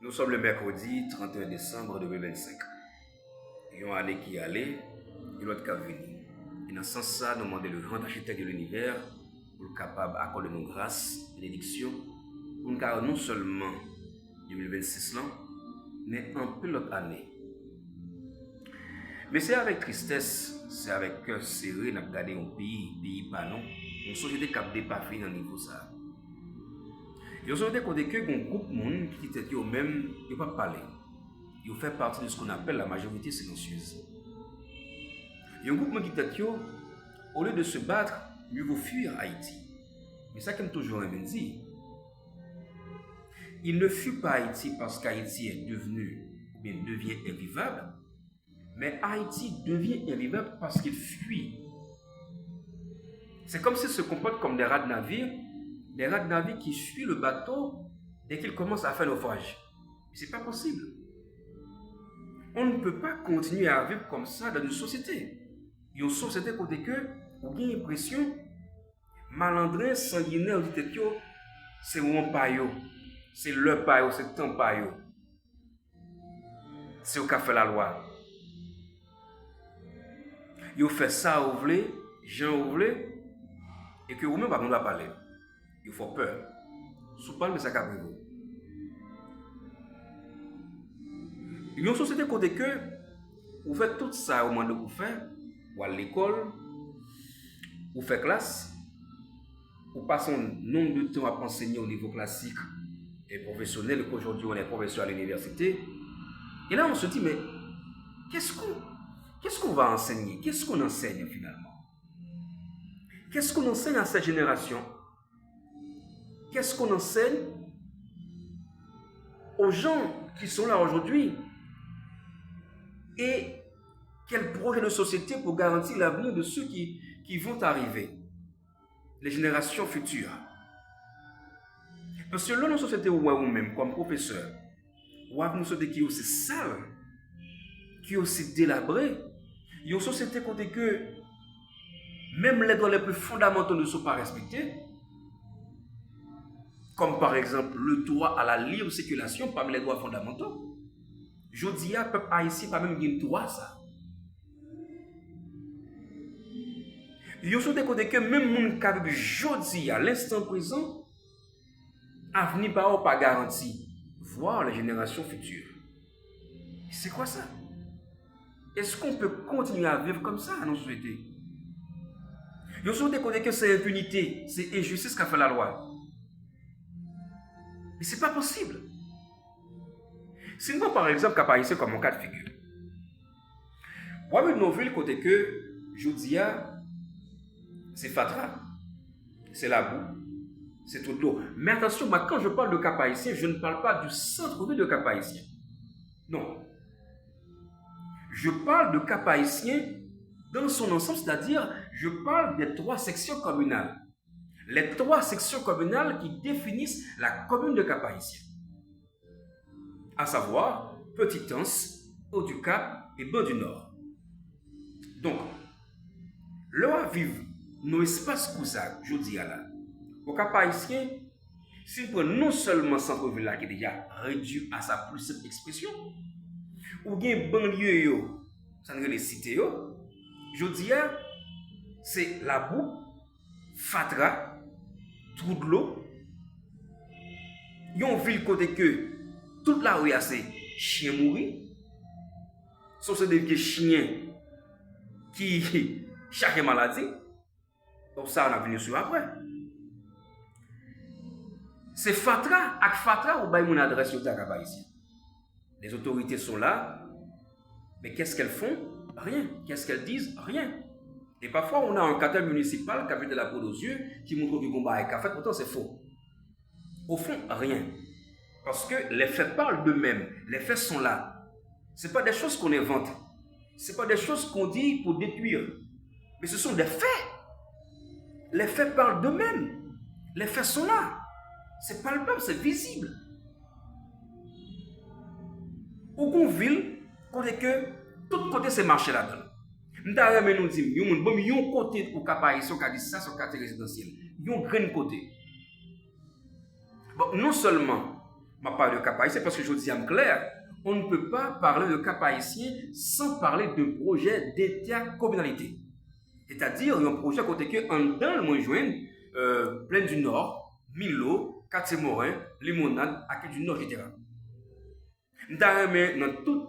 Nous sommes le mercredi 31 décembre 2025. Il y a une année qui est allée, et l'autre qui est venue. Et dans ce sens-là, nous demandons le grand architecte de l'univers pour être capable d'accorder nos grâces, bénédictions, pour nous garder non seulement 2026 là, mais un peu l'autre année. Mais c'est avec tristesse, c'est avec cœur serré, nous avons regardé un pays pas non, une société qui a dépassé dans le niveau ça. Ils ont dit que un groupe de monde qui était eux-mêmes, ils ne peuvent pas parler. Ils font partie de ce qu'on appelle la majorité silencieuse. Il y a un groupe de monde qui était au lieu de se battre, mieux vaut fuir Haïti. Mais ça comme toujours aimé dire. Il ne fuit pas Haïti parce qu'Haïti est devenu ou bien devient invivable, mais Haïti devient invivable parce qu'il fuit. C'est comme s'il se comporte comme des rats de navire. Des rats de navire qui fuient le bateau dès qu'il commence à faire naufrage. Ce n'est pas possible. On ne peut pas continuer à vivre comme ça dans une société. Une société côté que, on a l'impression, malandrin, sanguinaire, c'est mon payo, c'est le payo, c'est ton payo. C'est au café la loi. Ils fait ça, vous voulez, Jean, vous voulez, et que vous-même, on doit parler. Il faut peur. Sous parle, mais ça capte vous. Il y a une société côté que vous faites tout ça au moment de vous faire, ou à l'école, vous faites classe, vous passez un nombre de temps à enseigner au niveau classique et professionnel, qu'aujourd'hui on est professeur à l'université. Et là on se dit, mais qu'est-ce qu'on va enseigner? Qu'est-ce qu'on enseigne finalement? Qu'est-ce qu'on enseigne à cette génération? Qu'est-ce qu'on enseigne aux gens qui sont là aujourd'hui? Et quel projet de société pour garantir l'avenir de ceux qui vont arriver, les générations futures? Parce que là, dans une société où vous-même, comme professeur, ou une société qui est aussi sale, qui est aussi délabrée, il y a une société côté que même les droits les plus fondamentaux ne sont pas respectés, comme par exemple le droit à la libre circulation parmi les droits fondamentaux. Je dis à peuple haïtien pas même un droit ça. Yo sont des côtés que même moun qui jodi à l'instant présent avenir pas garanti, voir les générations futures. C'est quoi ça? Est-ce qu'on peut continuer à vivre comme ça dans nos sociétés? Yo sont des côtés que c'est impunité, c'est injustice qu'a fait la loi. Mais c'est pas possible. Sinon, par exemple, qu'a ici comme un cas de figure. Moi, une nouvelle côté que Jodia, c'est Fatra, c'est la boue, c'est tout l'eau. Mais attention, moi, quand je parle de Cap Haïtien, je ne parle pas du centre-ville de Cap Haïtien. Non. Je parle de Cap Haïtien dans son ensemble, c'est-à-dire, je parle des 3 sections communales. Les 3 sections communales qui définissent la commune de Cap Haïtien. À savoir, Petit-Anse, Haut-du-Cap et Bas du Nord. Donc, là vivre nos espaces cousins, je dis à là, au Cap Haïtien, si on prend non seulement centre-ville là qui est déjà réduit à sa plus simple expression, ou bien banlieue, ça ne les cités, je dis c'est la boue, Fatra, trou de l'eau, yon ville côté que toute la rue c'est chien mourir, sauf c'est des vieux chiens qui chaque maladie. Donc ça on a venu sur après. C'est Fatra avec Fatra ou bail mon adresse au Dakar ici. Les autorités sont là, mais qu'est-ce qu'elles font? Rien. Qu'est-ce qu'elles disent? Rien. Et parfois on a un cartel municipal qui a fait de la peau aux yeux, qui montre que combat est fait, pourtant c'est faux. Au fond, rien. Parce que les faits parlent d'eux-mêmes. Les faits sont là. Ce n'est pas des choses qu'on invente. Ce n'est pas des choses qu'on dit pour détruire. Mais ce sont des faits. Les faits parlent d'eux-mêmes. Les faits sont là. C'est palpable, c'est visible. Ou ville, qu'on est que tout côté c'est marché là-dedans. Nous nous dit, il y a un côté pour Cap Haïtien qui a dit ça sur le quartier résidentiel. Il y a un grand côté. Bon, non seulement Je parle de cap haïtien parce que je dis en clair, on ne peut pas parler de cap haïtien sans parler d'un projet d'intercommunalité. C'est-à-dire un projet à côté que en dans le Moyen-Joindre, Plaine du Nord, Milo, Quartier-Morin, Limonade, à du Nord, etc. Dans toute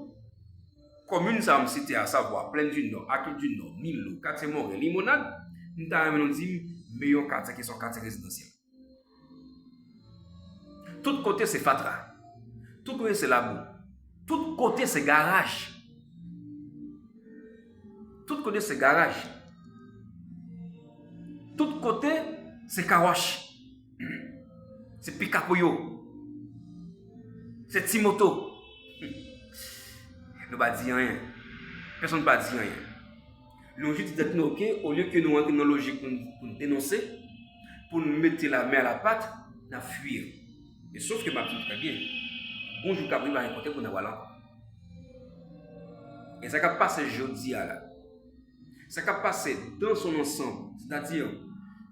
commune, ça me cité à savoir Plaine du Nord, Accueil du Nord, Milo, Quartier-Morin, Limonade, nous dit meilleur quartier qui sont quartiers résidentiels. Tout côté c'est Fatra, tout côté c'est la boue, tout côté c'est garage, tout côté c'est garage, tout côté c'est kawash, c'est picapoyo, c'est timoto. Nous ne pas dire rien, personne ne va dire rien. Nous juste dire ok, au lieu que nous entrions dans la logique pour nous dénoncer, pour nous mettre la main à la patte, nous fuir. Et sauf que ma petite très bien, bonjour Cabri va rencontrer pour nous voir là. Et ça va passer jeudi là. Ça va passer dans son ensemble, c'est-à-dire,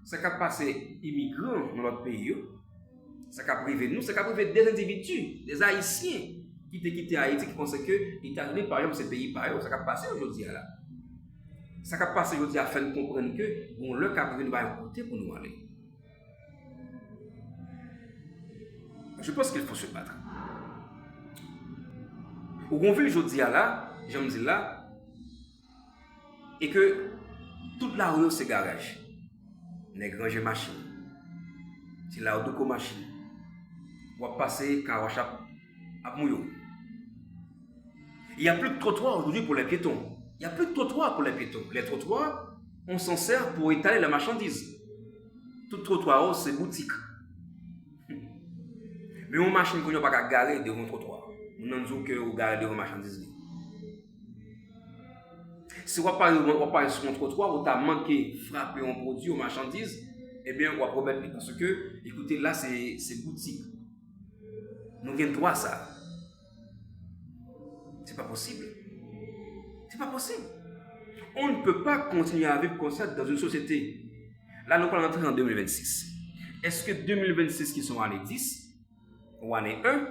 ça va passer immigrants dans notre pays, ça va priver nous, ça va priver des individus, des Haïtiens qui ont quitté Haïti, qui pensaient qu'ils étaient arrivés par exemple ces pays par exemple, ça va passer aujourd'hui là. Ça va passer aujourd'hui afin de comprendre que bon, le Cabri va rencontrer pour nous aller. Je pense qu'il faut se battre. Au Gonville, je dis là, je me dis là, et que toute la rue, c'est garage. Les granges machines. C'est la rue machine. On va passer kawash à Mouyo. Il n'y a plus de trottoir aujourd'hui pour les piétons. Il n'y a plus de trottoir pour les piétons. Les trottoirs, on s'en sert pour étaler la marchandise. Tout trottoir, c'est boutique. Mais on machine qu'on n'a pas garer devant le trottoir. On n'a pas que garer devant la marchandise. Si on pas sur un trottoir, on a manqué frapper un produit ou marchandise, eh bien, on va promettre parce que, écoutez, là, c'est boutique. Nous avons droit à ça. C'est pas possible. C'est pas possible. On ne peut pas continuer à vivre comme ça dans une société. Là, nous allons entrer en 2026. Est-ce que 2026 qui sont année 10 ou année 1,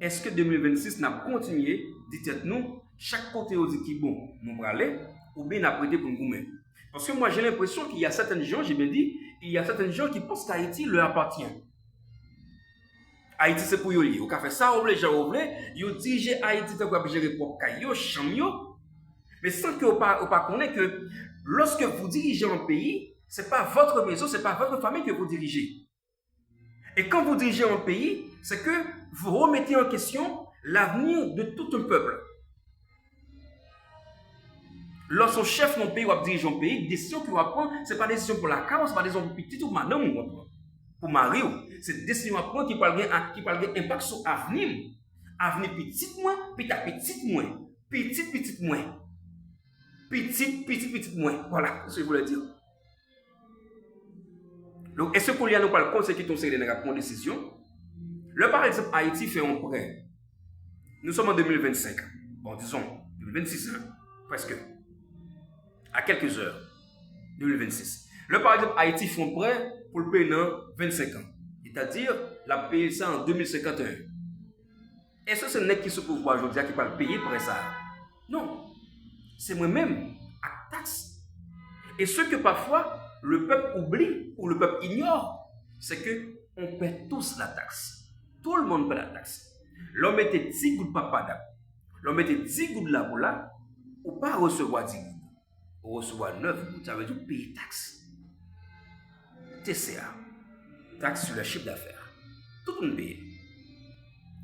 est-ce que 2026 n'a pas continué, dites-nous, chaque côté où dit qui bon, nous allons aller, ou bien nous prêté pour nous goumer. Parce que moi j'ai l'impression qu'il y a certaines gens, j'ai bien dit, il y a certaines gens qui pensent qu'Haïti leur appartient. Haïti c'est pour eux. Au café ça, les gens ouvrent, ils dirigent Haïti pour gérer pour caillou, chamio. Mais sans que vous pas connaître que lorsque vous dirigez un pays, c'est pas votre maison, c'est pas votre famille que vous dirigez. Et quand vous dirigez un pays, c'est que vous remettez en question l'avenir de tout un peuple. Lorsqu'on chef d'un pays ou dirige un pays, décision qu'il va prendre, ce n'est pas décision pour la cause, ce n'est pas décision pour petit ou madame pour mari. C'est décision à prendre qui peut avoir un impact sur l'avenir. Avenir petit moins, petit moins, petit moins, petit moins. Voilà ce que je voulais dire. Donc, est-ce que pour nous pas le conseil ton série de prendre une décision? Le par exemple, Haïti fait un prêt. Nous sommes en 2025. Bon, disons, 2026, hein, presque. À quelques heures. 2026. Le par exemple, Haïti fait un prêt pour le payer dans 25 ans. C'est-à-dire, la payer ça en 2051. Est-ce que c'est le qui se pouvoir aujourd'hui qui va le payer pour ça? Non. C'est moi-même, à taxe. Et ce que parfois, le peuple oublie ou le peuple ignore, c'est qu'on paie tous la taxe. Tout le monde paie la taxe. L'homme était 10 gouttes papa d'âme. L'homme était 10 gouttes là pour là, ou pas recevoir 10 gouttes. Ou recevoir 9 gouttes, ça veut dire payer taxe. TCA, taxe sur le chiffre d'affaires. Tout le monde paye.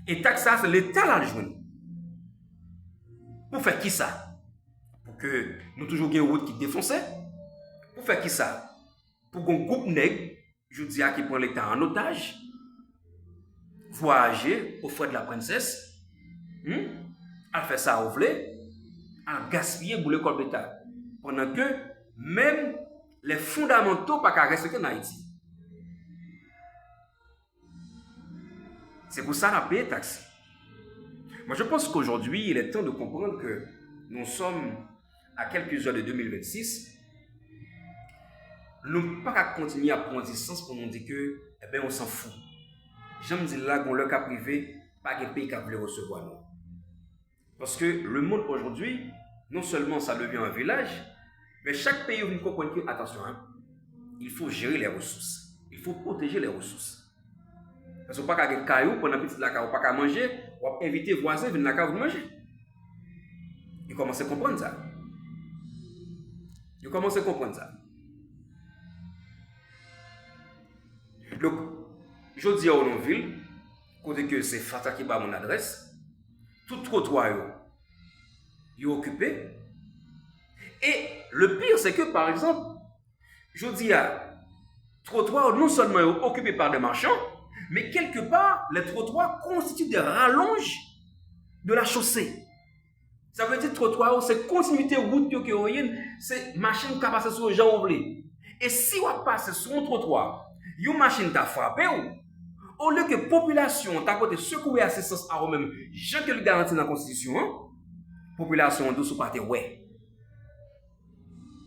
Et taxe ça, c'est l'État là le joindre. Pour faire qui ça? Pour que nous toujours ayons une route qui défonce. Pour faire qui ça? Pour qu'on groupe nègre, je dis à qui prend l'État en otage, voyager au frais de la princesse, à faire ça au vlé, à gaspiller pour l'école d'État. Pendant que même les fondamentaux pas qu'à respecter en Haïti. C'est pour ça qu'on a payé taxe. Moi, je pense qu'aujourd'hui, il est temps de comprendre que nous sommes à quelques heures de 2026. Nous ne pouvons pas continuer à prendre du sens pour nous dire que, eh bien, on s'en fout. j'aime dire là, dans le cas privé, pas de pays qui veut recevoir nous. Parce que le monde aujourd'hui, non seulement ça devient un village, mais chaque pays vous comprenez que, attention, hein, il faut gérer les ressources. Il faut protéger les ressources. Parce que pas qu'à des cailloux, pendant petit la caillou, pas qu'à manger, ou à inviter voisins venir la caillou manger. Ils commencent à comprendre ça. Ils commencent à comprendre ça. Donc, je dis à Ononville, côté que c'est Fata qui bat mon adresse, tout trottoir est occupé. Et le pire, c'est que par exemple, je dis à trottoirs non seulement occupés par des marchands, mais quelque part, les trottoirs constituent des rallonges de la chaussée. Ça veut dire que trottoir, c'est continuité route que vous voyez, c'est machine qui passe sur les gens oubliés. Et si vous passez sur un trottoir, une machine t'a frappé, au lieu que la population t'a côté secouer assistance à eux-mêmes, je te le garantis dans la Constitution, la population doit se partir ouais.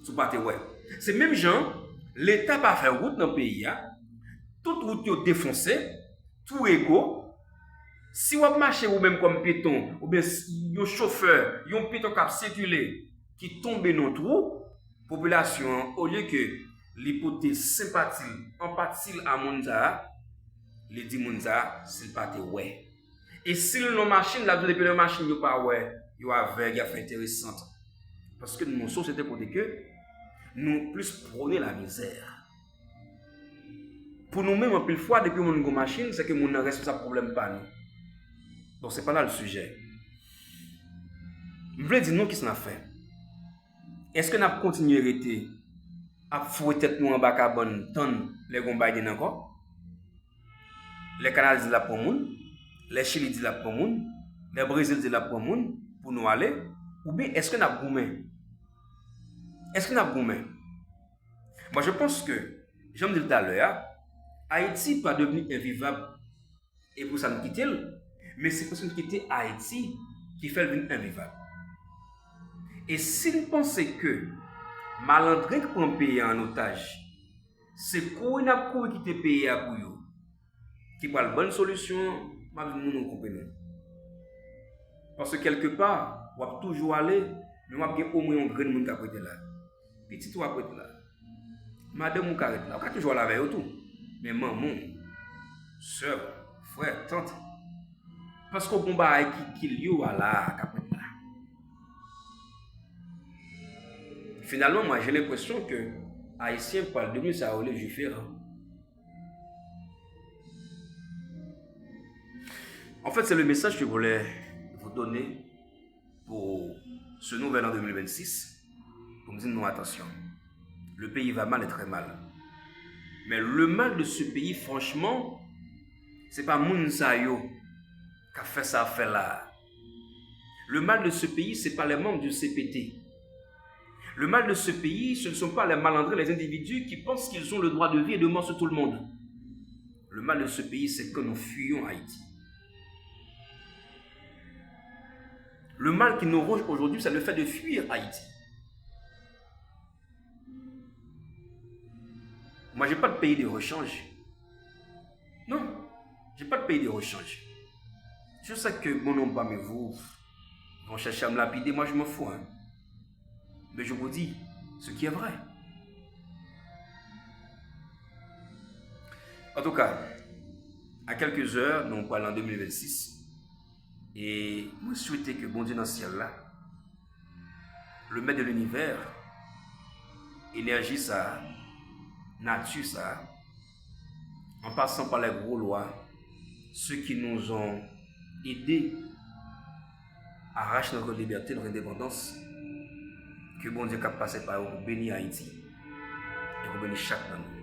Se partir ouais. C'est même gens, l'État pas fait route dans le pays, toute route est défoncée, tout égaux. Si vous marchez vous-même comme piéton, ou bien un chauffeur, un piéton qui a circulé, qui tombe dans le trou, la population, au lieu que l'hypothèse sympathie, empathie à Monza, les dit Monza, c'est pas ouais. Et si nos machines, la depuis les machines, n'est pas ouais, il y a aveugle, il y a fait intéressante. Parce que nos sociétés côté que nous plus prôner la misère. Pour nous-mêmes, en plus fois, depuis mon machine, c'est que nous n'avons responsable problème pas nous. Donc, ce n'est pas là le sujet. Je voulais dire nous qui s'en a fait. Est-ce que nous avons continué à rester à fouer tête nous en bas carbone, tant les Gombaïdens encore? Les Canadiens disent la pour moun, les Chili disent la pour moun, les Brésil disent la pour moun, pour nous aller? Ou bien est-ce que nous avons goumé? Est-ce que nous avons goumé? Moi, je pense que, j'aime dire tout à l'heure, Haïti n'est pas devenu invivable et pour ça nous quitter. Mais c'est parce que nous quitter Haïti qui fait le invivable. Et si nous pensons que malandrin qui prend le pays en otage, c'est quoi nous avons quitter le pays à Bouillot, qui prend la bonne solution, nous comprenons. Parce que quelque part, on va toujours aller, mais on va au moins un grand monde qui est là. Petit toi après là. Madame ou carré là, on va toujours aller avec tout. Mais maman, soeur, frère, tante, parce qu'on combat qui lié à la capitale. Finalement, moi j'ai l'impression que Haïtiens parlent de mieux ça les différent. En fait, c'est le message que je voulais vous donner pour ce nouvel an 2026. Pour me dire non, attention. Le pays va mal et très mal. Mais le mal de ce pays, franchement, c'est pas Mounsayo qui a fait ça, fait là. Le mal de ce pays, ce n'est pas les membres du CPT. Le mal de ce pays, ce ne sont pas les malandrins, les individus qui pensent qu'ils ont le droit de vie et de mort sur tout le monde. Le mal de ce pays, c'est que nous fuyons Haïti. Le mal qui nous ronge aujourd'hui, c'est le fait de fuir Haïti. Moi, je n'ai pas de pays de rechange. Non, je n'ai pas de pays de rechange. Je sais que mon nom parmi vous vont chercher à me lapider, moi je m'en fous. Hein. Mais je vous dis ce qui est vrai. En tout cas, à quelques heures, nous parlons en 2026. Et moi, je souhaitais que bon Dieu dans le ciel là, le maître de l'univers, énergie ça, nature ça, en passant par les gros lois, ceux qui nous ont aidés à arracher notre liberté, notre indépendance, que bon Dieu a passé par eux pour bénir Haïti et pour bénir chaque d'entre nous.